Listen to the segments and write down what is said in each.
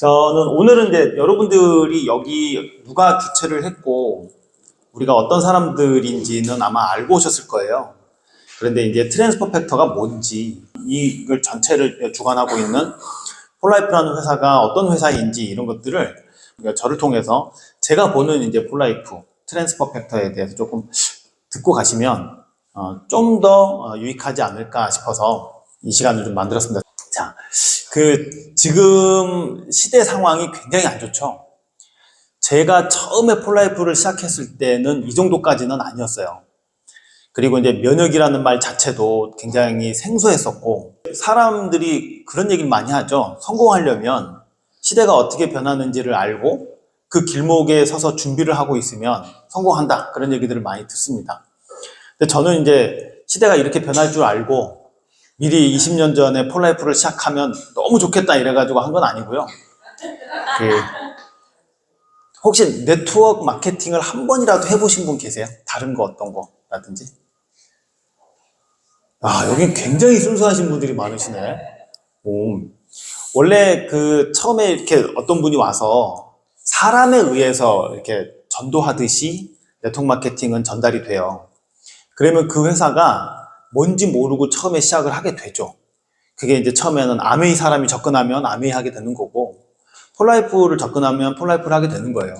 저는 오늘은 이제 여러분들이 여기 누가 주최를 했고 우리가 어떤 사람들인지는 아마 알고 오셨을 거예요. 그런데 이제 트랜스퍼 팩터가 뭔지 이걸 전체를 주관하고 있는 폴라이프라는 회사가 어떤 회사인지 이런 것들을 저를 통해서 제가 보는 이제 폴라이프 트랜스퍼 팩터에 대해서 조금 듣고 가시면 좀 더 유익하지 않을까 싶어서 이 시간을 좀 만들었습니다. 자, 지금 시대 상황이 굉장히 안 좋죠. 제가 처음에 폴라이프를 시작했을 때는 이 정도까지는 아니었어요. 그리고 이제 면역이라는 말 자체도 굉장히 생소했었고, 사람들이 그런 얘기를 많이 하죠. 성공하려면 시대가 어떻게 변하는지를 알고 그 길목에 서서 준비를 하고 있으면 성공한다. 그런 얘기들을 많이 듣습니다. 근데 저는 이제 시대가 이렇게 변할 줄 알고 미리 20년 전에 폴라이프를 시작하면 너무 좋겠다 이래가지고 한 건 아니고요. 혹시 네트워크 마케팅을 한 번이라도 해보신 분 계세요? 다른 거 어떤 거라든지? 여긴 굉장히 순수하신 분들이 많으시네. 원래 처음에 이렇게 어떤 분이 와서 사람에 의해서 이렇게 전도하듯이 네트워크 마케팅은 전달이 돼요. 그러면 그 회사가 뭔지 모르고 처음에 시작을 하게 되죠. 그게 이제 처음에는 아메이 사람이 접근하면 아메이 하게 되는 거고, 폴라이프를 접근하면 폴라이프를 하게 되는 거예요.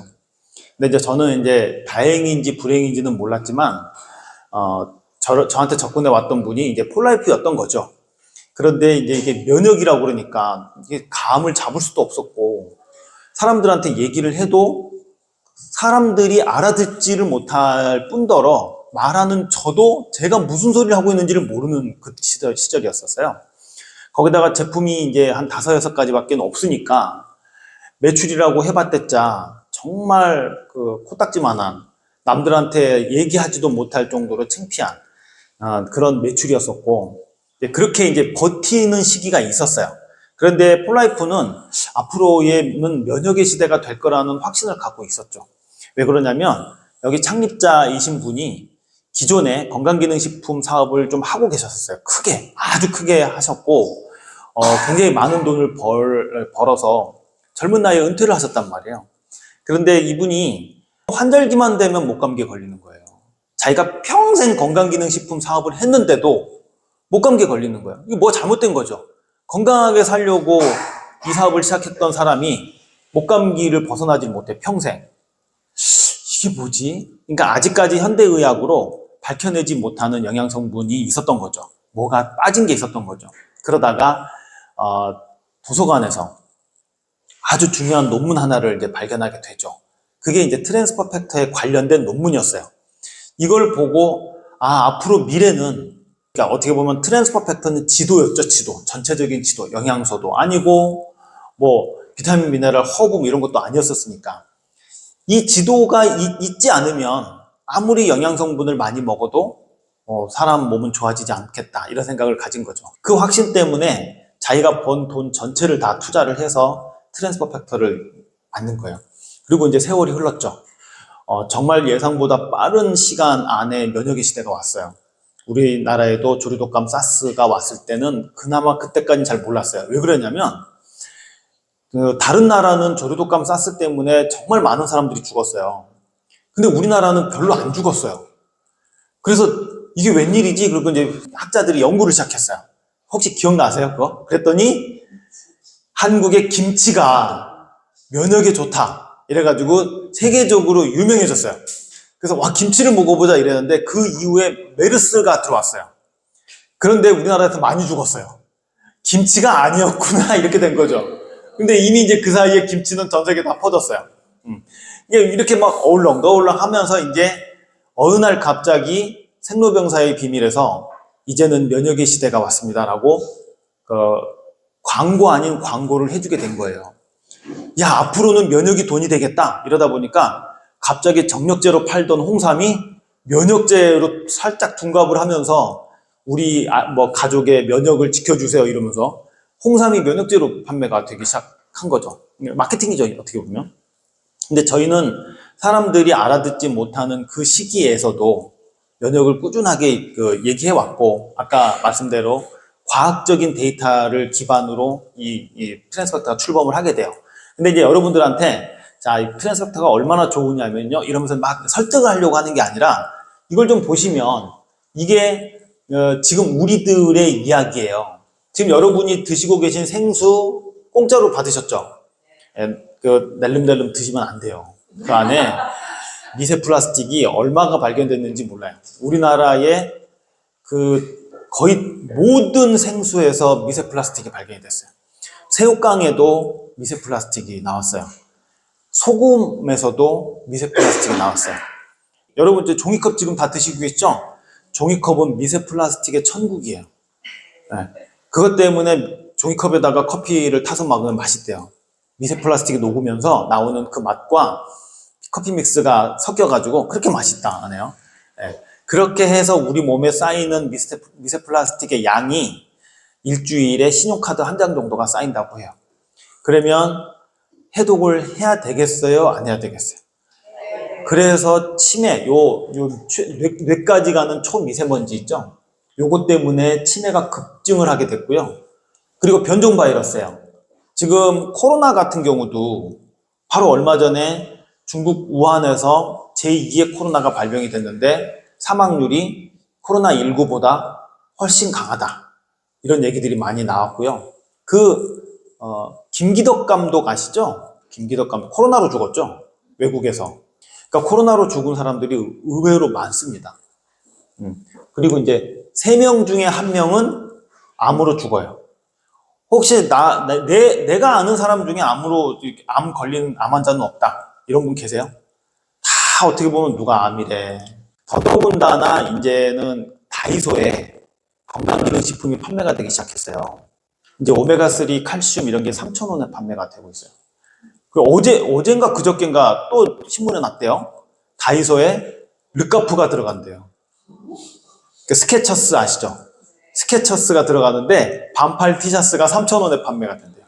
근데 이제 저는 이제 다행인지 불행인지는 몰랐지만, 저한테 접근해 왔던 분이 이제 폴라이프였던 거죠. 그런데 이제 이게 면역이라고 그러니까 이게 감을 잡을 수도 없었고, 사람들한테 얘기를 해도 사람들이 알아듣지를 못할 뿐더러 말하는 저도 제가 무슨 소리를 하고 있는지를 모르는 그 시절이었었어요. 거기다가 제품이 이제 한 5-6가지밖에 없으니까 매출이라고 해봤댔자 정말 코딱지만한 남들한테 얘기하지도 못할 정도로 창피한 그런 매출이었었고, 그렇게 이제 버티는 시기가 있었어요. 그런데 폴라이프는 앞으로에는 면역의 시대가 될 거라는 확신을 갖고 있었죠. 왜 그러냐면 여기 창립자이신 분이 기존에 건강기능식품 사업을 좀 하고 계셨어요. 아주 크게 하셨고, 굉장히 많은 돈을 벌어서 젊은 나이에 은퇴를 하셨단 말이에요. 그런데 이분이 환절기만 되면 목감기에 걸리는 거예요. 자기가 평생 건강기능식품 사업을 했는데도 목감기에 걸리는 거예요. 이게 뭐 잘못된 거죠. 건강하게 살려고 이 사업을 시작했던 사람이 목감기를 벗어나지 못해, 평생. 이게 뭐지? 그러니까 아직까지 현대의학으로 밝혀내지 못하는 영양성분이 있었던 거죠. 뭐가 빠진 게 있었던 거죠. 그러다가 도서관에서 아주 중요한 논문 하나를 이제 발견하게 되죠. 그게 이제 트랜스퍼 팩터에 관련된 논문이었어요. 이걸 보고 앞으로 미래는, 그러니까 어떻게 보면 트랜스퍼 팩터는 지도였죠. 지도, 전체적인 지도, 영양소도 아니고 뭐 비타민, 미네랄, 허브 이런 것도 아니었었으니까 이 지도가 있지 않으면 아무리 영양성분을 많이 먹어도 사람 몸은 좋아지지 않겠다, 이런 생각을 가진 거죠. 그 확신 때문에 자기가 번 돈 전체를 다 투자를 해서 트랜스퍼 팩터를 만든 거예요. 그리고 이제 세월이 흘렀죠. 정말 예상보다 빠른 시간 안에 면역의 시대가 왔어요. 우리나라에도 조류독감 사스가 왔을 때는 그나마 그때까지는 잘 몰랐어요. 왜 그러냐면 다른 나라는 조류독감 사스 때문에 정말 많은 사람들이 죽었어요. 근데 우리나라는 별로 안 죽었어요. 그래서 이게 웬일이지? 그리고 이제 학자들이 연구를 시작했어요. 혹시 기억나세요, 그거? 그랬더니 한국의 김치가 면역에 좋다 이래가지고 세계적으로 유명해졌어요. 그래서 김치를 먹어보자 이랬는데 그 이후에 메르스가 들어왔어요. 그런데 우리나라에서 많이 죽었어요. 김치가 아니었구나, 이렇게 된 거죠. 근데 이미 이제 그 사이에 김치는 전 세계에 다 퍼졌어요. 이렇게 막 어울렁 하면서 이제 어느 날 갑자기 생로병사의 비밀에서 이제는 면역의 시대가 왔습니다라고 광고 아닌 광고를 해주게 된 거예요. 앞으로는 면역이 돈이 되겠다 이러다 보니까 갑자기 정력제로 팔던 홍삼이 면역제로 살짝 둔갑을 하면서 우리 가족의 면역을 지켜주세요 이러면서 홍삼이 면역제로 판매가 되기 시작한 거죠. 마케팅이죠, 어떻게 보면. 근데 저희는 사람들이 알아듣지 못하는 그 시기에서도 면역을 꾸준하게 얘기해왔고, 아까 말씀대로 과학적인 데이터를 기반으로 이 트랜스퍼 팩터가 출범을 하게 돼요. 근데 이제 여러분들한테 자, 이 트랜스펙터가 얼마나 좋으냐면요. 이러면서 막 설득을 하려고 하는 게 아니라 이걸 좀 보시면 이게 지금 우리들의 이야기예요. 지금 여러분이 드시고 계신 생수 공짜로 받으셨죠? 그 낼름낼름 드시면 안 돼요. 그 안에 미세 플라스틱이 얼마가 발견됐는지 몰라요. 우리나라의 그 거의 모든 생수에서 미세 플라스틱이 발견이 됐어요. 새우깡에도 미세 플라스틱이 나왔어요. 소금에서도 미세 플라스틱이 나왔어요. 여러분 이제 종이컵 지금 다 드시고 계시죠? 종이컵은 미세 플라스틱의 천국이에요. 네. 그것 때문에 종이컵에다가 커피를 타서 먹으면 맛있대요. 미세 플라스틱이 녹으면서 나오는 그 맛과 커피 믹스가 섞여가지고 그렇게 맛있다 하네요. 네. 그렇게 해서 우리 몸에 쌓이는 미세 플라스틱의 양이 일주일에 신용카드 한 장 정도가 쌓인다고 해요. 그러면 해독을 해야 되겠어요? 안 해야 되겠어요? 그래서 치매, 뇌까지 가는 초미세먼지 있죠? 요것 때문에 치매가 급증을 하게 됐고요. 그리고 변종 바이러스예요. 지금 코로나 같은 경우도 바로 얼마 전에 중국 우한에서 제2의 코로나가 발병이 됐는데 사망률이 코로나19보다 훨씬 강하다. 이런 얘기들이 많이 나왔고요. 김기덕 감독 아시죠? 김기덕 감독 코로나로 죽었죠? 외국에서. 그러니까 코로나로 죽은 사람들이 의외로 많습니다. 그리고 이제 3명 중에 1명은 암으로 죽어요. 혹시 내가 아는 사람 중에 암 걸린 암 환자는 없다. 이런 분 계세요? 다 어떻게 보면 누가 암이래. 더더군다나 이제는 다이소에 건강기능식품이 판매가 되기 시작했어요. 이제 오메가3 칼슘 이런 게 3,000원에 판매가 되고 있어요. 어젠가 그저께인가 또 신문에 났대요. 다이소에 르카프가 들어간대요. 스케쳐스 아시죠? 스케쳐스가 들어가는데 반팔 티셔츠가 3,000원에 판매가 된대요.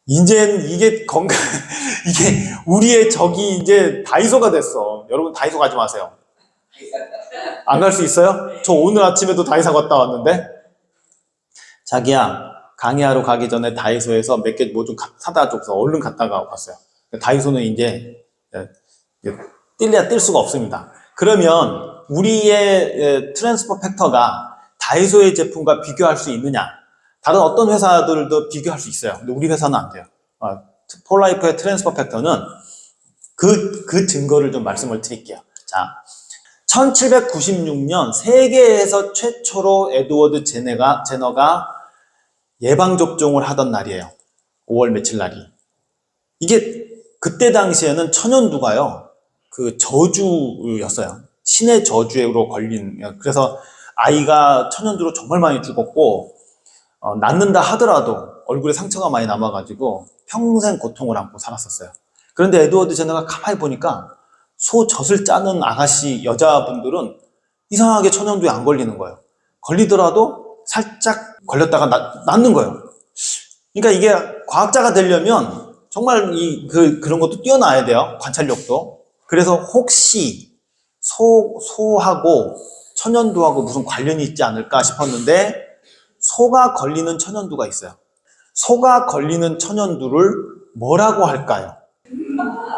이젠 이게 이게 우리의 적이 이제 다이소가 됐어. 여러분 다이소 가지 마세요. 안 갈 수 있어요? 저 오늘 아침에도 다이소 갔다 왔는데 자기야 강의하러 가기 전에 다이소에서 몇 개 뭐 좀 사다 줘서 얼른 갔다가 왔어요. 다이소는 이제 뛸래야 뛸 수가 없습니다. 그러면 우리의 트랜스퍼 팩터가 다이소의 제품과 비교할 수 있느냐? 다른 어떤 회사들도 비교할 수 있어요. 근데 우리 회사는 안 돼요. 폴라이프의 트랜스퍼 팩터는 그 증거를 좀 말씀을 드릴게요. 자, 1796년 세계에서 최초로 에드워드 제너가 예방접종을 하던 날이에요. 5월 며칠 날이. 이게 그때 당시에는 천연두가요. 그 저주였어요. 신의 저주로 걸린. 그래서 아이가 천연두로 정말 많이 죽었고 낫는다 하더라도 얼굴에 상처가 많이 남아가지고 평생 고통을 안고 살았었어요. 그런데 에드워드 제너가 가만히 보니까 소 젖을 짜는 아가씨 여자분들은 이상하게 천연두에 안 걸리는 거예요. 걸리더라도 살짝 걸렸다가 낫는 거예요. 그러니까 이게 과학자가 되려면 정말 그런 것도 뛰어나야 돼요. 관찰력도. 그래서 혹시 소하고 천연두하고 무슨 관련이 있지 않을까 싶었는데 소가 걸리는 천연두가 있어요. 소가 걸리는 천연두를 뭐라고 할까요?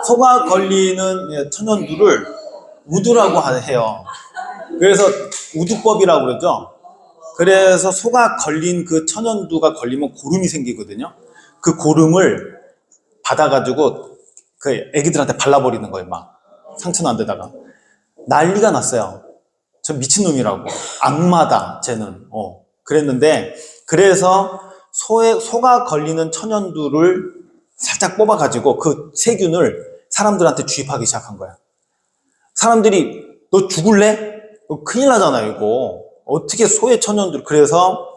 소가 걸리는 천연두를 우두라고 해요. 그래서 우두법이라고 그러죠. 그래서 소가 걸린 그 천연두가 걸리면 고름이 생기거든요. 그 고름을 받아가지고 그 애기들한테 발라버리는 거예요. 막 상처난 데다가 난리가 났어요. 저 미친놈이라고. 악마다 쟤는. 그랬는데 그래서 소가 걸리는 천연두를 살짝 뽑아가지고 그 세균을 사람들한테 주입하기 시작한 거야. 사람들이 너 죽을래? 너 큰일 나잖아 이거. 어떻게 소의 천연두를. 그래서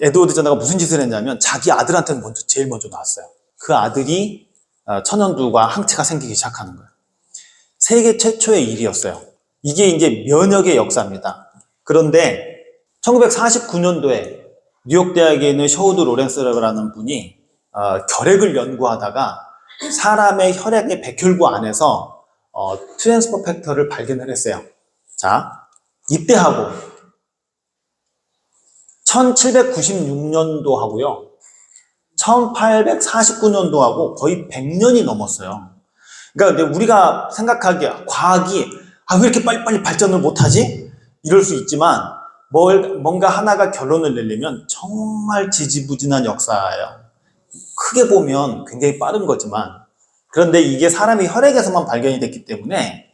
에드워드 제너가 무슨 짓을 했냐면 자기 아들한테는 제일 먼저 나왔어요. 그 아들이 천연두가 항체가 생기기 시작하는 거예요. 세계 최초의 일이었어요. 이게 이제 면역의 역사입니다. 그런데 1949년도에 뉴욕대학에 있는 셔우드 로렌스라는 분이 결핵을 연구하다가 사람의 혈액의 백혈구 안에서 트랜스퍼 팩터를 발견을 했어요. 자, 이때하고 1796년도 하고요. 1849년도하고 거의 100년이 넘었어요. 그러니까 우리가 생각하기에 과학이 왜 이렇게 빨리빨리 발전을 못하지? 이럴 수 있지만 뭔가 하나가 결론을 내려면 정말 지지부진한 역사예요. 크게 보면 굉장히 빠른 거지만, 그런데 이게 사람의 혈액에서만 발견이 됐기 때문에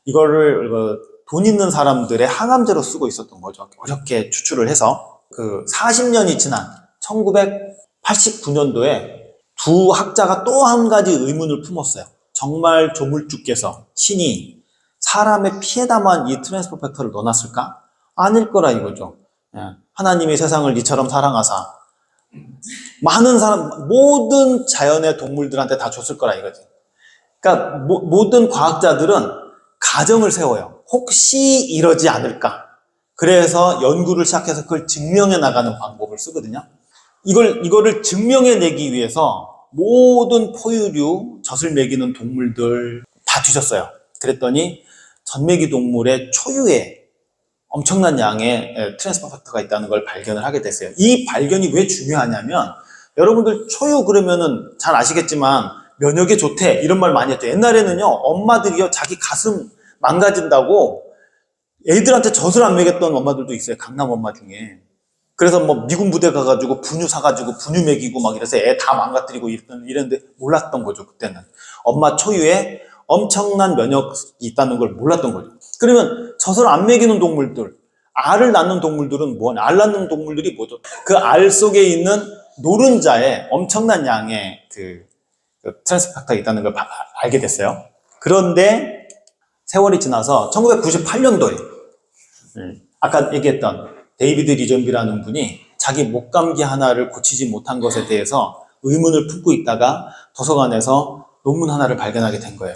이거를 돈 있는 사람들의 항암제로 쓰고 있었던 거죠. 어렵게 추출을 해서. 40년이 지난 1989년도에 두 학자가 또 한 가지 의문을 품었어요. 정말 조물주께서, 신이 사람의 피에다만 이 트랜스퍼 팩터를 넣어놨을까? 아닐 거라 이거죠. 하나님이 세상을 이처럼 사랑하사 많은 사람, 모든 자연의 동물들한테 다 줬을 거라 이거지. 그러니까 모든 과학자들은 가정을 세워요. 혹시 이러지 않을까? 그래서 연구를 시작해서 그걸 증명해 나가는 방법을 쓰거든요. 이거를 증명해내기 위해서 모든 포유류, 젖을 먹이는 동물들 다 뒤졌어요. 그랬더니 젖먹이 동물의 초유에 엄청난 양의 트랜스퍼 팩터가 있다는 걸 발견을 하게 됐어요. 이 발견이 왜 중요하냐면, 여러분들 초유 그러면은 잘 아시겠지만 면역에 좋대 이런 말 많이 했죠. 옛날에는요, 엄마들이요 자기 가슴 망가진다고 애들한테 젖을 안 먹였던 엄마들도 있어요. 강남 엄마 중에. 그래서 미군 부대 가가지고 분유 사가지고 분유 먹이고 막 이래서 애 다 망가뜨리고 이랬는데 몰랐던 거죠. 그때는 엄마 초유에 엄청난 면역이 있다는 걸 몰랐던 거죠. 그러면 젖을 안 먹이는 동물들, 알을 낳는 동물들은 뭐냐? 알 낳는 동물들이 뭐죠? 그 알 속에 있는 노른자에 엄청난 양의 트랜스퍼 팩터가 있다는 걸 알게 됐어요. 그런데 세월이 지나서 1998년도에 아까 얘기했던 데이비드 리존비라는 분이 자기 목감기 하나를 고치지 못한 것에 대해서 의문을 품고 있다가 도서관에서 논문 하나를 발견하게 된 거예요.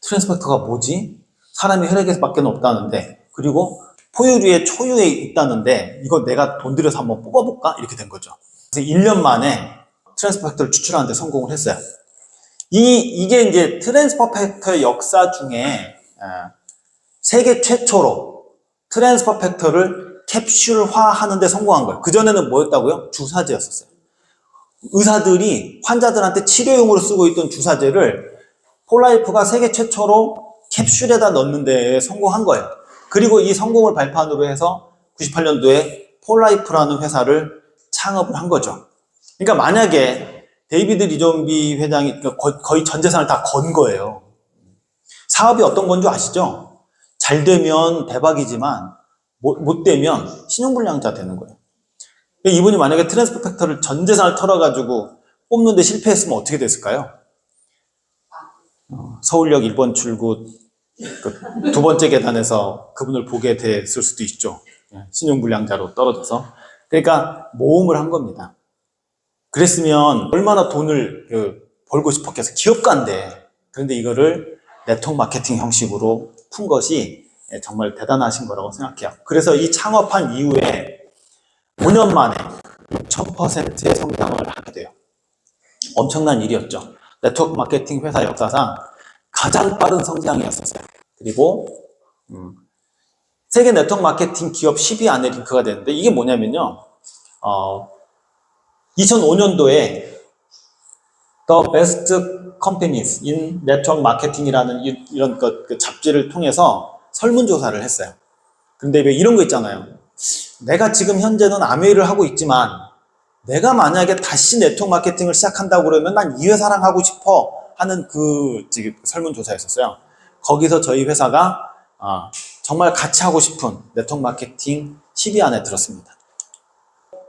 트랜스퍼 팩터가 뭐지? 사람의 혈액에서밖에 없다는데, 그리고 포유류의 초유에 있다는데 이거 내가 돈 들여서 한번 뽑아볼까? 이렇게 된 거죠. 그래서 1년 만에 트랜스퍼 팩터를 추출하는 데 성공을 했어요. 이게 이제 트랜스퍼 팩터의 역사 중에 세계 최초로 트랜스퍼 팩터를 캡슐화하는 데 성공한 거예요. 그전에는 뭐였다고요? 주사제였었어요. 의사들이 환자들한테 치료용으로 쓰고 있던 주사제를 폴라이프가 세계 최초로 캡슐에다 넣는 데 성공한 거예요. 그리고 이 성공을 발판으로 해서 98년도에 폴라이프라는 회사를 창업을 한 거죠. 그러니까 만약에 데이비드 리존비 회장이 거의 전 재산을 다 건 거예요. 사업이 어떤 건 줄 아시죠? 잘 되면 대박이지만 못 되면 신용불량자 되는 거예요. 이분이 만약에 트랜스퍼 팩터를 전 재산을 털어가지고 뽑는데 실패했으면 어떻게 됐을까요? 서울역 1번 출구 두 번째 계단에서 그분을 보게 됐을 수도 있죠. 신용불량자로 떨어져서. 그러니까 모험을 한 겁니다. 그랬으면 얼마나 돈을 벌고 싶었겠어. 기업가인데. 그런데 이거를 네트워크 마케팅 형식으로 푼 것이 정말 대단하신 거라고 생각해요. 그래서 이 창업한 이후에 5년 만에 1000%의 성장을 하게 돼요. 엄청난 일이었죠. 네트워크 마케팅 회사 역사상 가장 빠른 성장이었어요. 그리고 세계 네트워크 마케팅 기업 10위 안에 링크가 되는데, 이게 뭐냐면요, 2005년도에 The Best Companies in Network Marketing이라는 이런 그 잡지를 통해서 설문조사를 했어요. 근데 왜 이런 거 있잖아요. 내가 지금 현재는 아메이를 하고 있지만 내가 만약에 다시 네트워크 마케팅을 시작한다고 그러면 난 이 회사랑 하고 싶어 하는 지금 설문조사였었어요. 거기서 저희 회사가 정말 같이 하고 싶은 네트워크 마케팅 10위 안에 들었습니다.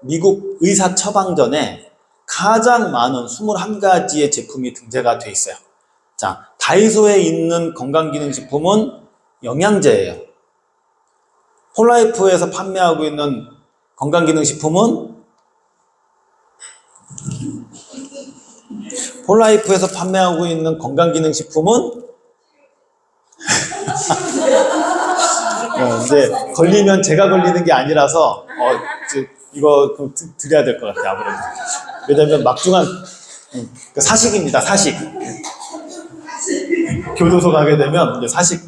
미국 의사 처방전에 가장 많은 21가지의 제품이 등재가 돼 있어요. 자, 다이소에 있는 건강기능식품은 영양제예요. 폴라이프에서 판매하고 있는 건강기능식품은 이제 걸리면 제가 걸리는 게 아니라서 이거 드려야 될 것 같아요. 아무래도. 왜냐면 막중한 사식입니다. 사식. 교도소 가게 되면 이제 사식.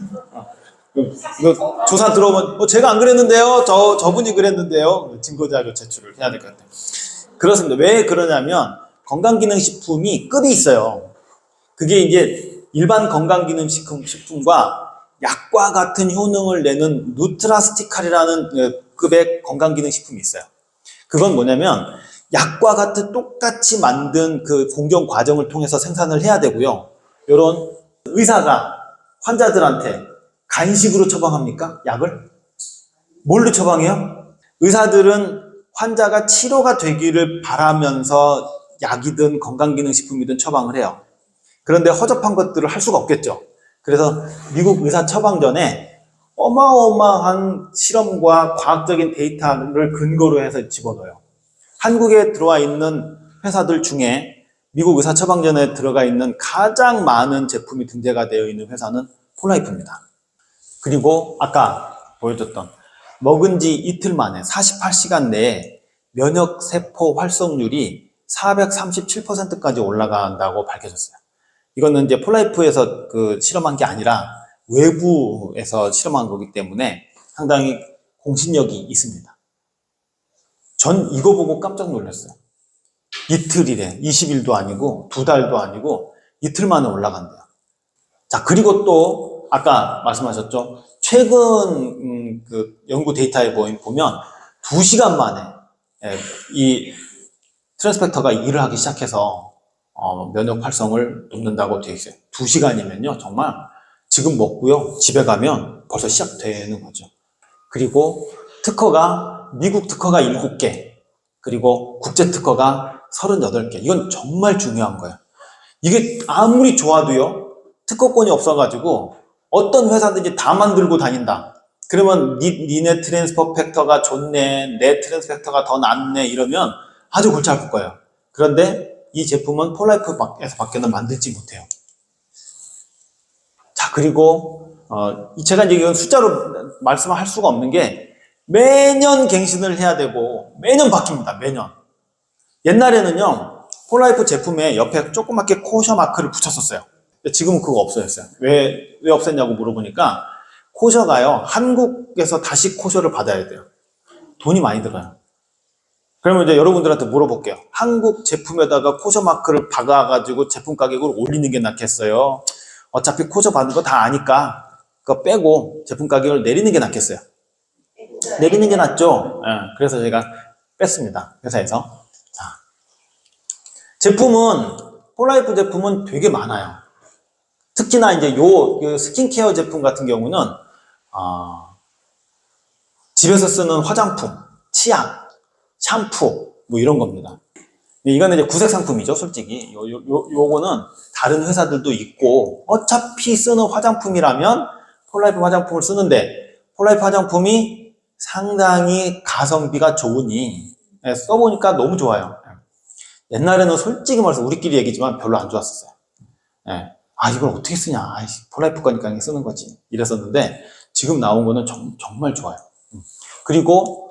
이거 조사 들어오면 제가 안 그랬는데요. 저분이 그랬는데요. 증거자료 제출을 해야 될 것 같아요. 그렇습니다. 왜 그러냐면 건강기능식품이 급이 있어요. 그게 이제 일반 건강기능식품과 약과 같은 효능을 내는 누트라스티칼이라는 급의 건강기능식품이 있어요. 그건 뭐냐면 약과 같은 똑같이 만든 그 공정 과정을 통해서 생산을 해야 되고요. 이런 의사가 환자들한테 간식으로 처방합니까? 약을? 뭘로 처방해요? 의사들은 환자가 치료가 되기를 바라면서 약이든 건강기능식품이든 처방을 해요. 그런데 허접한 것들을 할 수가 없겠죠. 그래서 미국 의사 처방전에 어마어마한 실험과 과학적인 데이터를 근거로 해서 집어넣어요. 한국에 들어와 있는 회사들 중에 미국 의사 처방전에 들어가 있는 가장 많은 제품이 등재가 되어 있는 회사는 폴라이프입니다. 그리고 아까 보여줬던 먹은 지 이틀 만에 48시간 내에 면역세포 활성률이 437%까지 올라간다고 밝혀졌어요. 이거는 이제 폴라이프에서 실험한 게 아니라 외부에서 실험한 거기 때문에 상당히 공신력이 있습니다. 전 이거 보고 깜짝 놀랐어요. 이틀이래. 20일도 아니고 2달도 아니고 이틀 만에 올라간대요. 자, 그리고 또 아까 말씀하셨죠. 최근 그 연구 데이터에 보면 2시간 만에 이 트랜스펙터가 일을 하기 시작해서 면역 활성을 돕는다고 되어 있어요. 2시간이면요 정말 지금 먹고요 집에 가면 벌써 시작되는 거죠. 그리고 특허가 미국 특허가 7개 그리고 국제 특허가 38개. 이건 정말 중요한 거예요. 이게 아무리 좋아도요 특허권이 없어가지고 어떤 회사든지 다 만들고 다닌다. 그러면 니네 트랜스퍼 팩터가 좋네, 내 트랜스 팩터가 더 낫네 이러면 아주 골치 아플 거예요. 그런데 이 제품은 폴라이프에서 밖에는 만들지 못해요. 자, 그리고 제가 이제 이건 숫자로 말씀할 수가 없는 게 매년 갱신을 해야 되고 매년 바뀝니다. 매년. 옛날에는요 폴라이프 제품에 옆에 조그맣게 코셔 마크를 붙였었어요. 지금은 그거 없어졌어요. 왜 없앴냐고 물어보니까 코셔가요 한국에서 다시 코셔를 받아야 돼요. 돈이 많이 들어요. 그러면 이제 여러분들한테 물어볼게요. 한국 제품에다가 코셔 마크를 박아가지고 제품 가격을 올리는 게 낫겠어요? 어차피 코셔 받는 거 다 아니까 그거 빼고 제품 가격을 내리는 게 낫겠어요? 내리는 게 낫죠? 그래서 제가 뺐습니다. 회사에서. 자, 폴라이프 제품은 되게 많아요. 특히나 이제 요 스킨케어 제품 같은 경우는 집에서 쓰는 화장품, 치약, 샴푸 뭐 이런 겁니다. 이거는 이제 구색 상품이죠, 솔직히. 요거는 다른 회사들도 있고 어차피 쓰는 화장품이라면 폴라이프 화장품을 쓰는데 폴라이프 화장품이 상당히 가성비가 좋으니 써보니까 너무 좋아요. 옛날에는 솔직히 말해서 우리끼리 얘기지만 별로 안 좋았었어요. 이걸 어떻게 쓰냐. 폴라이프 거니까 쓰는 거지. 이랬었는데 지금 나온 거는 정말 좋아요. 그리고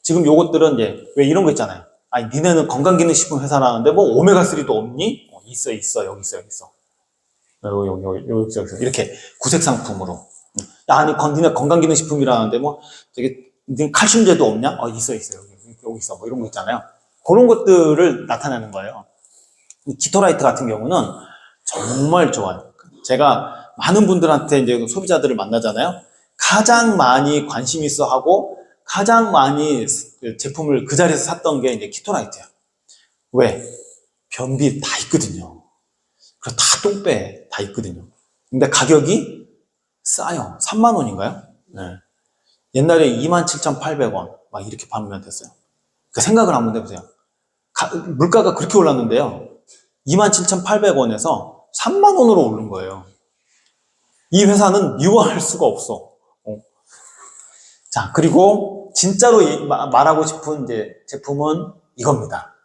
지금 요것들은 이제 왜 이런 거 있잖아요. 니네는 건강기능식품 회사라는데 뭐 오메가3도 없니? 있어. 여기 있어. 여기 있어. 이렇게 구색 상품으로. 니네 건강기능식품이라는데 뭐 니네 칼슘제도 없냐? 있어. 여기 있어. 뭐 이런 거 있잖아요. 그런 것들을 나타내는 거예요. 이 키토라이트 같은 경우는 정말 좋아요. 제가 많은 분들한테 이제 소비자들을 만나잖아요. 가장 많이 관심 있어 하고 가장 많이 제품을 그 자리에서 샀던 게 이제 키토라이트야. 왜? 변비 다 있거든요. 그리고 다 똥배 다 있거든요. 근데 가격이 싸요. 3만 원인가요? 네. 옛날에 27,800원 막 이렇게 팔면 됐어요. 그 생각을 한번 해보세요. 물가가 그렇게 올랐는데요. 27,800원에서 3만 원으로 오른 거예요. 이 회사는 미워할 수가 없어. 자, 그리고 진짜로 말하고 싶은 이제 제품은 이겁니다.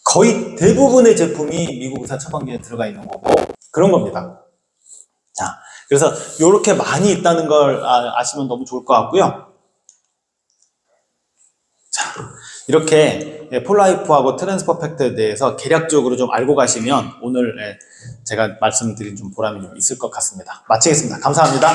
거의 대부분의 제품이 미국 의사 처방전에 들어가 있는 거고 그런 겁니다. 자, 그래서 이렇게 많이 있다는 걸 아시면 너무 좋을 것 같고요. 자, 이렇게 폴라이프하고 트랜스퍼펙트에 대해서 개략적으로 좀 알고 가시면 오늘 제가 말씀드린 좀 보람이 좀 있을 것 같습니다. 마치겠습니다. 감사합니다.